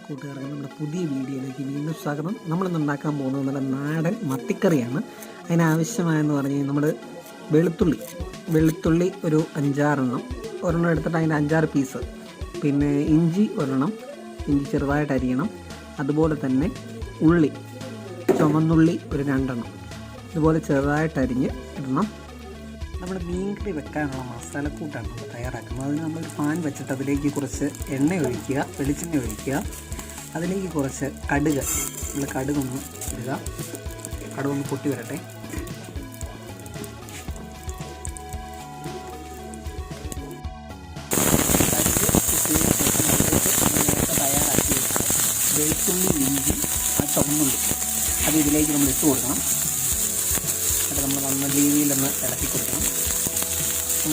കൂട്ടുകാർക്ക് നമ്മുടെ പുതിയ വീഡിയോയിലേക്ക് വീണ്ടും സ്വാഗതം. നമ്മളിന്ന് ഉണ്ടാക്കാൻ പോകുന്നത് നല്ല നാടൻ മത്തിക്കറിയാണ്. അതിനാവശ്യമായെന്ന് പറഞ്ഞാൽ നമ്മൾ വെളുത്തുള്ളി ഒരു 5-6 ഒരെണ്ണം എടുത്തിട്ട് അതിൻ്റെ 5-6 പീസ്, പിന്നെ ഇഞ്ചി ഒരെണ്ണം, ഇഞ്ചി ചെറുതായിട്ട് അരിയണം. അതുപോലെ തന്നെ ഉള്ളി, ചുമന്നുള്ളി ഒരു 2 ഇതുപോലെ ചെറുതായിട്ട് അരിഞ്ഞ് ഇടണം. നമ്മൾ മീൻകറി വെക്കാനുള്ള മസാലക്കൂട്ടാണ് നമ്മൾ തയ്യാറാക്കുന്നത്. അതിന് നമ്മളൊരു പാൻ വെച്ചിട്ട് അതിലേക്ക് കുറച്ച് എണ്ണ ഒഴിക്കുക, വെളിച്ചെണ്ണ ഒഴിക്കുക. അതിലേക്ക് കുറച്ച് കടുക്, നമ്മൾ കടുകൊന്ന് ഇടുക. കടുകൊന്ന് പൊട്ടി വരട്ടെ. തയ്യാറാക്കി വെളുത്തുള്ളി, ഇഞ്ചി, ചുവന്നുള്ളി അത് ഇതിലേക്ക് നമ്മൾ ഇട്ട് കൊടുക്കണം. അത് നമ്മൾ നല്ല രീതിയിലൊന്ന് ഇളക്കി കൊടുക്കണം,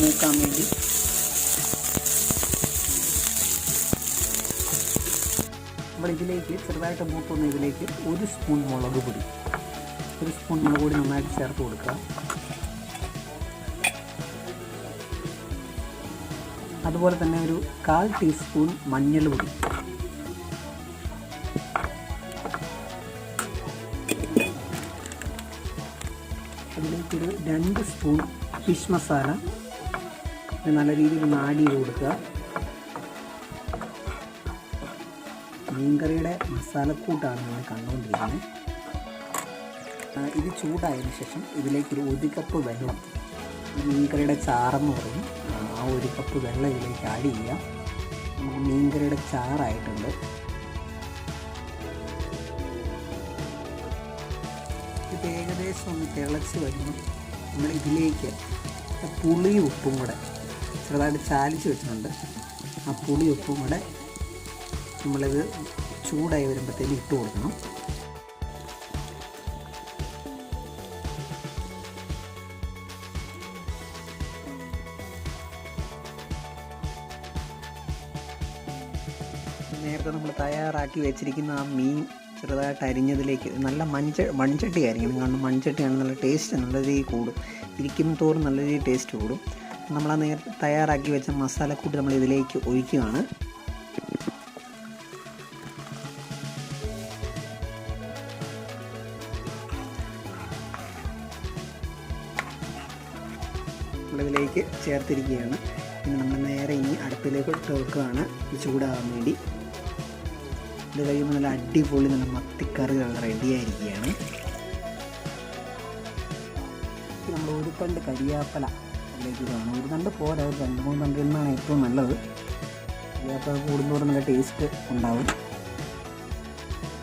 മൂക്കാൻ വേണ്ടി. നമ്മളിതിലേക്ക് ചെറുതായിട്ട് മൂത്തുന്ന ഇതിലേക്ക് 1 സ്പൂൺ മുളക് പൊടി നന്നായിട്ട് ചേർത്ത് കൊടുക്കുക. അതുപോലെ തന്നെ ഒരു 1/4 ടീസ്പൂൺ മഞ്ഞൾപ്പൊടി, അതിലേക്കൊരു 2 സ്പൂൺ ഫിഷ് മസാല നല്ല രീതിയിൽ ഒന്ന് ആഡ് ചെയ്ത് കൊടുക്കുക. മീൻകറിയുടെ മസാലക്കൂട്ടാണ് നമ്മൾ കണ്ടുകൊണ്ടിരിക്കുന്നത്. ഇത് ചൂടായതിനു ശേഷം ഇതിലേക്കൊരു 1 കപ്പ് വെള്ളം, മീൻകറിയുടെ ചാറെന്ന് പറയും, ആ 1 കപ്പ് വെള്ളം ഇതിലേക്ക് ആഡ് ചെയ്യുക. നമുക്ക് മീൻകറിയുടെ ചാറായിട്ടുണ്ട്. ഇത് ഏകദേശം ഒന്ന് തിളച്ച് വരുമ്പോൾ നമ്മൾ ഇതിലേക്ക് പുളിയും ഉപ്പും കൂടെ ചെറുതായിട്ട് ചാലിച്ച് വെച്ചിട്ടുണ്ട്. ആ പുളി ഉപ്പും കൂടെ നമ്മളിത് ചൂടായി വരുമ്പോഴത്തേക്ക് ഇട്ട് കൊടുക്കണം. നേരത്തെ നമ്മൾ തയ്യാറാക്കി വെച്ചിരിക്കുന്ന ആ മീൻ ചെറുതായിട്ട് അരിഞ്ഞതിലേക്ക് നല്ല മൺചട്ടി ആയിരിക്കണം. കാരണം മൺചട്ടിയാണ് നല്ല ടേസ്റ്റ്, നല്ല രീതിയിൽ കൂടും. ഇരിക്കും തോറും നല്ല രീതിയിൽ ടേസ്റ്റ് കൂടും. നമ്മൾ ആ നേരത്തെ തയ്യാറാക്കി വെച്ച മസാലക്കൂട്ട് നമ്മൾ ഇതിലേക്ക് ഒഴിക്കുകയാണ്. നമ്മളിതിലേക്ക് ചേർത്തിരിക്കുകയാണ്. പിന്നെ നമ്മൾ നേരെ ഇനി അടുപ്പിലേക്ക് ഇട്ട് വെക്കുകയാണ് ചൂടാകാൻ വേണ്ടി. ഇത് കഴിയുമ്പോൾ നല്ല അടിപൊളി നല്ല മത്തിക്കറി റെഡിയായിരിക്കുകയാണ്. നമ്മൾ 1 തണ്ട് കരിയാപ്പല അതിലേക്ക് ഇടുകയാണ്. 1 തണ്ട് പോരാ, 2-3 തണ്ട് എന്നാണ് ഏറ്റവും നല്ലത്. കരിയാപ്പല കൂടുന്നതോടെ നല്ല ടേസ്റ്റ് ഉണ്ടാവും.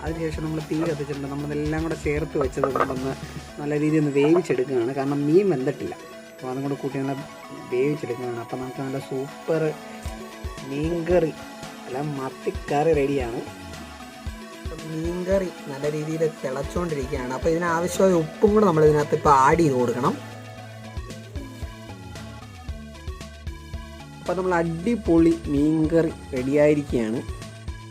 അതിനുശേഷം നമ്മൾ തീ കത്തിച്ചിട്ടുണ്ട്. നമ്മളെല്ലാം കൂടെ ചേർത്ത് വെച്ചത് കൊണ്ടൊന്ന് നല്ല രീതിയിൽ ഒന്ന് വേവിച്ചെടുക്കുകയാണ്. കാരണം മീൻ വെന്തിട്ടില്ല, അപ്പോൾ അതും കൂടെ കൂട്ടി നല്ല വേവിച്ചെടുക്കുകയാണ്. അപ്പോൾ നമുക്ക് നല്ല സൂപ്പർ മീൻകറി അല്ല മത്തിക്കറി റെഡിയാണ്. മീൻകറി നല്ല രീതിയിൽ തിളച്ചുകൊണ്ടിരിക്കുകയാണ്. അപ്പോൾ ഇതിനാവശ്യമായ ഉപ്പും കൂടെ നമ്മൾ ഇതിനകത്ത് ഇപ്പോൾ ആഡ് ചെയ്ത് കൊടുക്കണം. അപ്പോൾ നമ്മൾ അടിപൊളി മീൻകറി റെഡിയായിരിക്കുകയാണ്.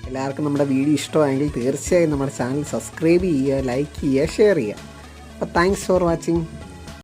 എല്ലാവർക്കും നമ്മുടെ വീഡിയോ ഇഷ്ടമായെങ്കിൽ തീർച്ചയായും നമ്മുടെ ചാനൽ സബ്സ്ക്രൈബ് ചെയ്യുക, ലൈക്ക് ചെയ്യുക, ഷെയർ ചെയ്യുക. അപ്പോൾ താങ്ക്സ് ഫോർ വാച്ചിങ്.